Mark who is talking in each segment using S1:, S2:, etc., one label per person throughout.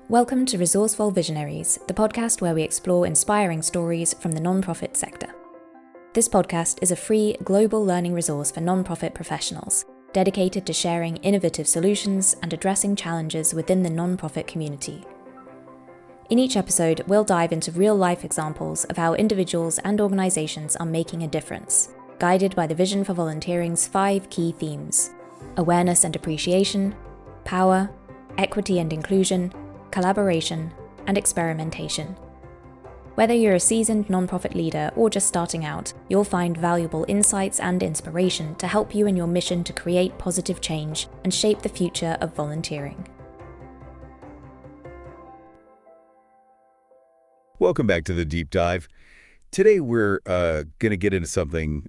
S1: Welcome to Resourcevol Visionaries, the podcast where we explore inspiring stories from the nonprofit sector. This podcast is a free global learning resource for nonprofit professionals, dedicated to sharing innovative solutions and addressing challenges within the nonprofit community. In each episode, we'll dive into real-life examples of how individuals and organizations are making a difference, guided by the Vision for Volunteering's 5 key themes: awareness and appreciation, power, equity and inclusion, collaboration, and experimentation. Whether you're a seasoned nonprofit leader or just starting out, you'll find valuable insights and inspiration to help you in your mission to create positive change and shape the future of volunteering.
S2: Welcome back to the Deep Dive. Today we're going to get into something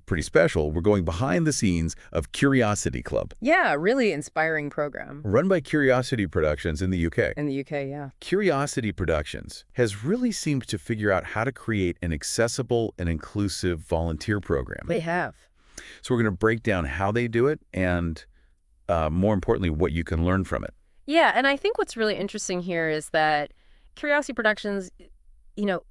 S2: pretty special. We're going behind the scenes of Curiosity Club.
S3: Yeah, really inspiring program.
S2: Run by Curiosity Productions in the UK.
S3: In the UK, yeah.
S2: Curiosity Productions has really seemed to figure out how to create an accessible and inclusive volunteer program.
S3: They have.
S2: So we're going to break down how they do it and, more importantly, what you can learn from it.
S3: Yeah, and I think what's really interesting here is that Curiosity Productions,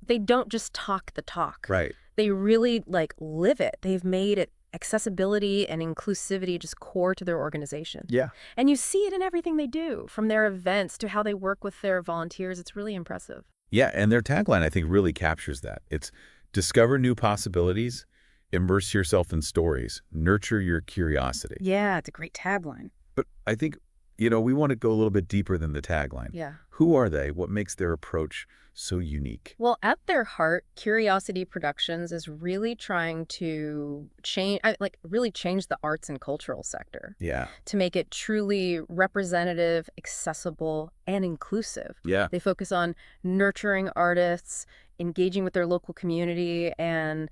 S3: they don't just talk the talk.
S2: Right.
S3: They really, live it. They've made it accessibility and inclusivity just core to their organization.
S2: Yeah.
S3: And you see it in everything they do, from their events to how they work with their volunteers. It's really impressive.
S2: Yeah, and their tagline, I think, really captures that. It's discover new possibilities, immerse yourself in stories, nurture your curiosity.
S3: Yeah, it's a great tagline.
S2: But I think, we want to go a little bit deeper than the tagline.
S3: Yeah.
S2: Who are they? What makes their approach so unique?
S3: Well, at their heart, Curiosity Productions is really trying to change the arts and cultural sector.
S2: Yeah.
S3: To make it truly representative, accessible, and inclusive.
S2: Yeah.
S3: They focus on nurturing artists, engaging with their local community, and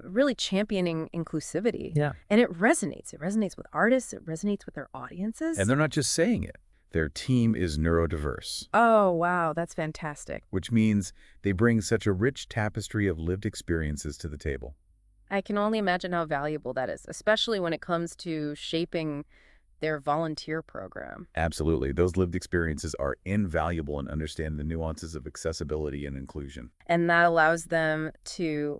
S3: really championing inclusivity.
S2: Yeah.
S3: And it resonates. It resonates with artists. It resonates with their audiences.
S2: And they're not just saying it. Their team is neurodiverse.
S3: Oh, wow. That's fantastic.
S2: Which means they bring such a rich tapestry of lived experiences to the table.
S3: I can only imagine how valuable that is, especially when it comes to shaping their volunteer program.
S2: Absolutely. Those lived experiences are invaluable in understanding the nuances of accessibility and inclusion.
S3: And that allows them to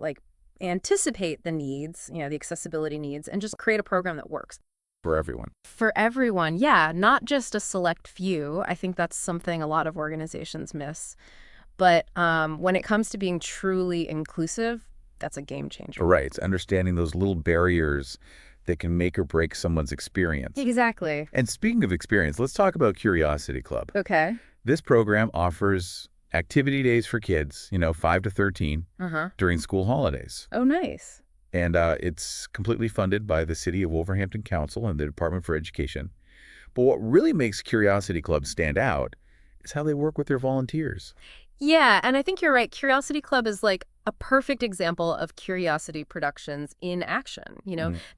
S3: anticipate the needs, the accessibility needs, and just create a program that works.
S2: For everyone.
S3: For everyone, yeah. Not just a select few. I think that's something a lot of organizations miss. But when it comes to being truly inclusive, that's a game changer.
S2: Right. It's understanding those little barriers that can make or break someone's experience.
S3: Exactly.
S2: And speaking of experience, let's talk about Curiosity Club.
S3: Okay.
S2: This program offers activity days for kids, 5 to 13, during school holidays.
S3: Oh, nice.
S2: And it's completely funded by the City of Wolverhampton Council and the Department for Education. But what really makes Curiosity Club stand out is how they work with their volunteers.
S3: Yeah, and I think you're right. Curiosity Club is a perfect example of Curiosity Productions in action.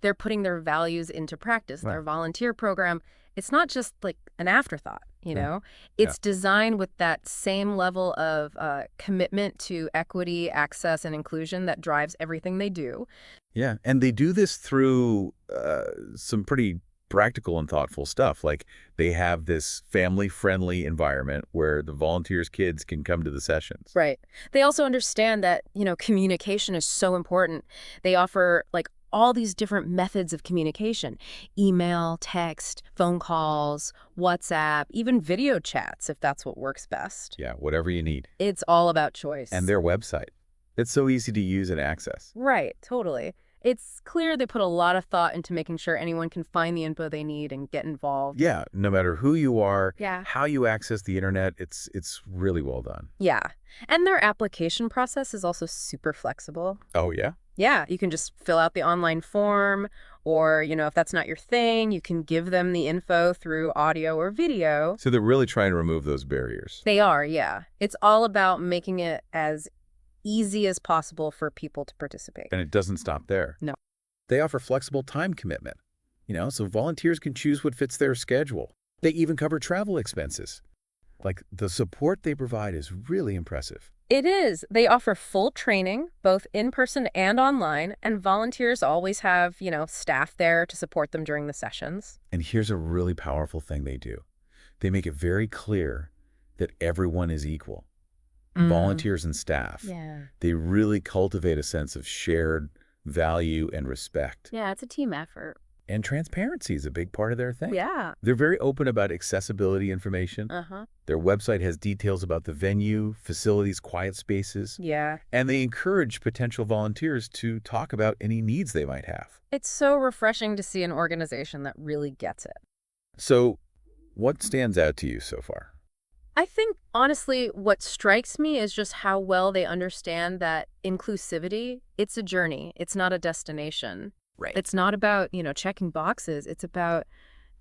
S3: They're putting their values into practice.
S2: Right.
S3: Their volunteer program, it's not just an afterthought,
S2: Yeah.
S3: It's designed with that same level of commitment to equity, access, and inclusion that drives everything they do.
S2: Yeah, and they do this through some pretty practical and thoughtful stuff. Like they have this family-friendly environment where the volunteers' kids can come to the sessions.
S3: Right. They also understand that, communication is so important. They offer all these different methods of communication: email, text, phone calls, WhatsApp, even video chats, if that's what works best.
S2: Yeah, whatever you need.
S3: It's all about choice.
S2: And their website. It's so easy to use and access.
S3: Right, totally. It's clear they put a lot of thought into making sure anyone can find the info they need and get involved.
S2: Yeah, no matter who you are,
S3: Yeah.
S2: how you access the internet, it's really well done.
S3: Yeah. And their application process is also super flexible.
S2: Oh, yeah?
S3: Yeah, you can just fill out the online form, or, if that's not your thing, you can give them the info through audio or video.
S2: So they're really trying to remove those barriers.
S3: They are, yeah. It's all about making it as easy as possible for people to participate.
S2: And it doesn't stop there.
S3: No.
S2: They offer flexible time commitment, so volunteers can choose what fits their schedule. They even cover travel expenses. The support they provide is really impressive.
S3: It is. They offer full training, both in person and online, and volunteers always have, staff there to support them during the sessions.
S2: And here's a really powerful thing they do. They make it very clear that everyone is equal.
S3: Mm.
S2: Volunteers and staff.
S3: Yeah.
S2: They really cultivate a sense of shared value and respect.
S3: Yeah, it's a team effort.
S2: And transparency is a big part of their thing.
S3: Yeah.
S2: They're very open about accessibility information.
S3: Uh-huh.
S2: Their website has details about the venue, facilities, quiet spaces.
S3: Yeah.
S2: And they encourage potential volunteers to talk about any needs they might have.
S3: It's so refreshing to see an organization that really gets it.
S2: So, what stands out to you so far?
S3: I think, honestly, what strikes me is just how well they understand that inclusivity, it's a journey. It's not a destination.
S2: Right.
S3: It's not about, checking boxes. It's about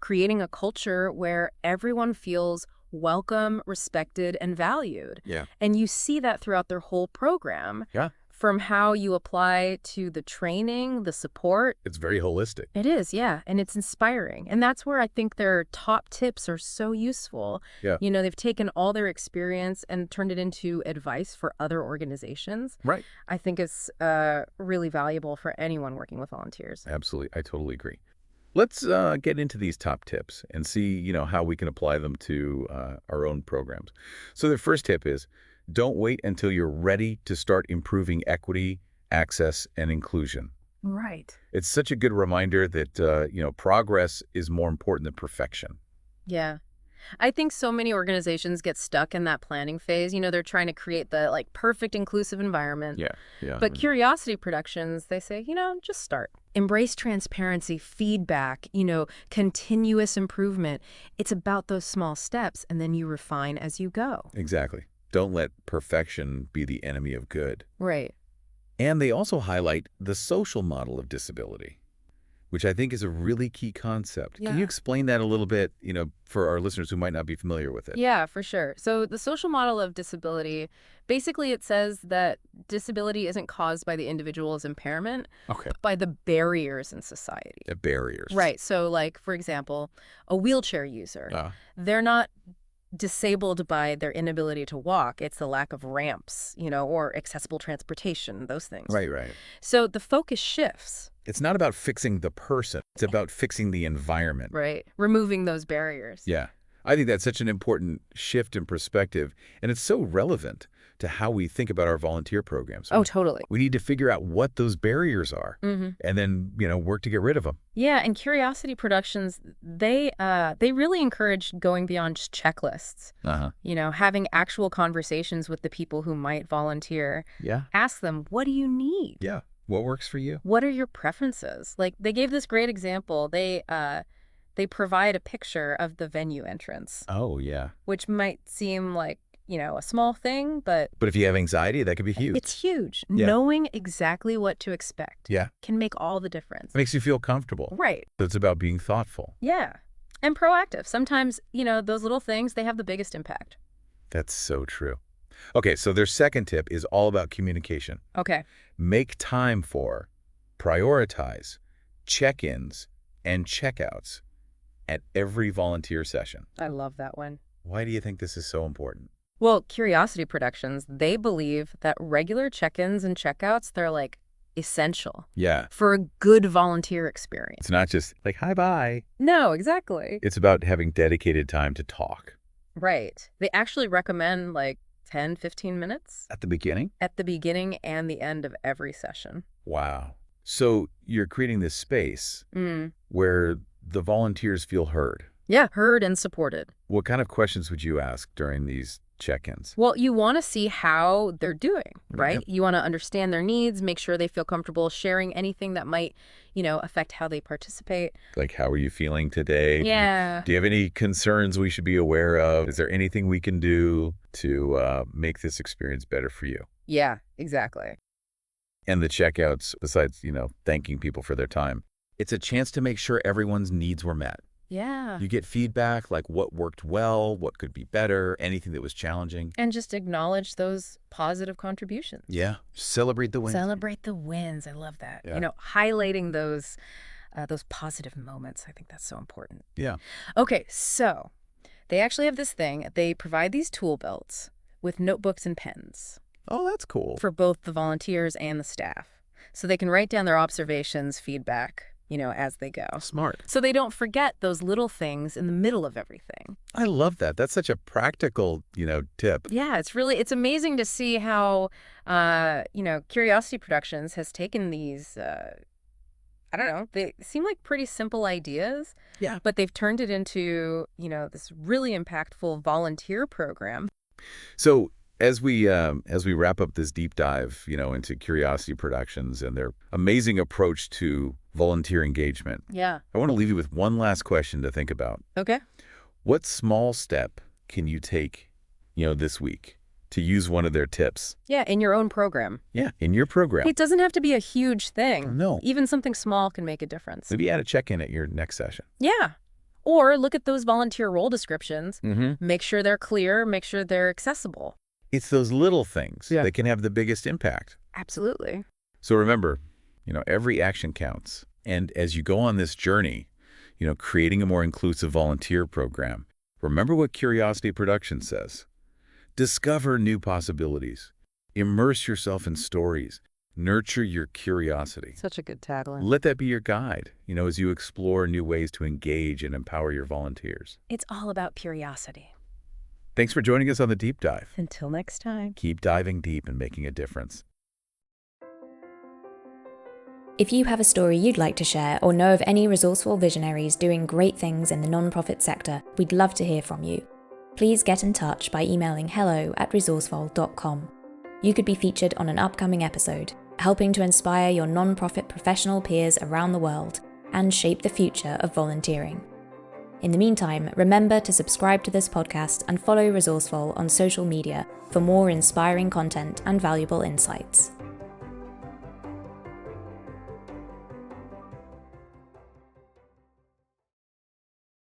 S3: creating a culture where everyone feels welcome, respected, and valued.
S2: Yeah.
S3: And you see that throughout their whole program.
S2: Yeah.
S3: From how you apply to the training, the support.
S2: It's very holistic.
S3: It is, yeah. And it's inspiring. And that's where I think their top tips are so useful.
S2: Yeah.
S3: They've taken all their experience and turned it into advice for other organizations.
S2: Right.
S3: I think it's really valuable for anyone working with volunteers.
S2: Absolutely. I totally agree. Let's get into these top tips and see, how we can apply them to our own programs. So the first tip is, don't wait until you're ready to start improving equity, access, and inclusion.
S3: Right.
S2: It's such a good reminder that, progress is more important than perfection.
S3: Yeah. I think so many organizations get stuck in that planning phase. They're trying to create the perfect inclusive environment.
S2: Yeah.
S3: But Curiosity Productions, they say, just start. Embrace transparency, feedback, continuous improvement. It's about those small steps, and then you refine as you go.
S2: Exactly. Don't let perfection be the enemy of good.
S3: Right.
S2: And they also highlight the social model of disability, which I think is a really key concept.
S3: Yeah.
S2: Can you explain that a little bit, for our listeners who might not be familiar with it?
S3: Yeah, for sure. So the social model of disability, basically it says that disability isn't caused by the individual's impairment,
S2: Okay.
S3: but by the barriers in society.
S2: The barriers.
S3: Right. So for example, a wheelchair user, they're not disabled by their inability to walk. It's the lack of ramps, or accessible transportation, those things.
S2: Right.
S3: So the focus shifts.
S2: It's not about fixing the person. It's about fixing the environment.
S3: Right. Removing those barriers.
S2: Yeah. I think that's such an important shift in perspective, and it's so relevant to how we think about our volunteer programs.
S3: Oh, totally.
S2: We need to figure out what those barriers are and then, work to get rid of them.
S3: Yeah, and Curiosity Productions, they really encourage going beyond just checklists. Having actual conversations with the people who might volunteer.
S2: Yeah.
S3: Ask them, what do you need?
S2: Yeah. What works for you?
S3: What are your preferences? They gave this great example. They provide a picture of the venue entrance.
S2: Oh, yeah.
S3: Which might seem like, a small thing, but
S2: if you have anxiety, that could be huge.
S3: It's huge.
S2: Yeah.
S3: Knowing exactly what to expect can make all the difference.
S2: It makes you feel comfortable.
S3: Right.
S2: So it's about being thoughtful.
S3: Yeah. And proactive. Sometimes, those little things, they have the biggest impact.
S2: That's so true. Okay, so their second tip is all about communication.
S3: Okay.
S2: Make time for, prioritize, check-ins, and checkouts at every volunteer session.
S3: I love that one.
S2: Why do you think this is so important?
S3: Well, Curiosity Productions, they believe that regular check-ins and checkouts, they're essential.
S2: Yeah.
S3: For a good volunteer experience.
S2: It's not just hi, bye.
S3: No, exactly.
S2: It's about having dedicated time to talk.
S3: Right. They actually recommend 10, 15 minutes.
S2: At the beginning?
S3: At the beginning and the end of every session.
S2: Wow. So you're creating this space where the volunteers feel heard.
S3: Yeah, heard and supported.
S2: What kind of questions would you ask during these check-ins?
S3: Well, you want to see how they're doing, right?
S2: Yep.
S3: You want to understand their needs, make sure they feel comfortable sharing anything that might, affect how they participate.
S2: How are you feeling today?
S3: Yeah.
S2: Do you have any concerns we should be aware of? Is there anything we can do to make this experience better for you?
S3: Yeah, exactly.
S2: And the checkouts, besides, thanking people for their time, it's a chance to make sure everyone's needs were met.
S3: Yeah.
S2: You get feedback like what worked well, what could be better, anything that was challenging.
S3: And just acknowledge those positive contributions.
S2: Yeah. Celebrate the wins.
S3: Celebrate the wins. I love that.
S2: Yeah.
S3: Highlighting those positive moments. I think that's so important.
S2: Yeah.
S3: Okay, so they actually have this thing. They provide these tool belts with notebooks and pens.
S2: Oh, that's cool.
S3: For both the volunteers and the staff. So they can write down their observations, feedback, as they go.
S2: Smart.
S3: So they don't forget those little things in the middle of everything.
S2: I love that. That's such a practical, tip.
S3: Yeah, it's amazing to see how, Curiosity Productions has taken these, I don't know, they seem like pretty simple ideas.
S2: Yeah.
S3: But they've turned it into, this really impactful volunteer program.
S2: So as we wrap up this deep dive, into Curiosity Productions and their amazing approach to volunteer engagement,
S3: Yeah.
S2: I want to leave you with one last question to think about.
S3: Okay.
S2: What small step can you take, this week to use one of their tips?
S3: Yeah, in your own program.
S2: Yeah, in your program.
S3: It doesn't have to be a huge thing.
S2: No.
S3: Even something small can make a difference.
S2: Maybe add a check-in at your next session.
S3: Yeah. Or look at those volunteer role descriptions.
S2: Mm-hmm.
S3: Make sure they're clear. Make sure they're accessible.
S2: It's those little things
S3: Yeah.
S2: that can have the biggest impact.
S3: Absolutely.
S2: So remember, every action counts. And as you go on this journey, creating a more inclusive volunteer program, remember what Curiosity Productions says. Discover new possibilities. Immerse yourself in stories. Nurture your curiosity.
S3: Such a good tagline.
S2: Let that be your guide, as you explore new ways to engage and empower your volunteers.
S3: It's all about curiosity.
S2: Thanks for joining us on the Deep Dive.
S3: Until next time.
S2: Keep diving deep and making a difference.
S1: If you have a story you'd like to share or know of any resourceful visionaries doing great things in the nonprofit sector, we'd love to hear from you. Please get in touch by emailing hello@resourcevol.com. You could be featured on an upcoming episode, helping to inspire your nonprofit professional peers around the world and shape the future of volunteering. In the meantime, remember to subscribe to this podcast and follow Resourcevol on social media for more inspiring content and valuable insights.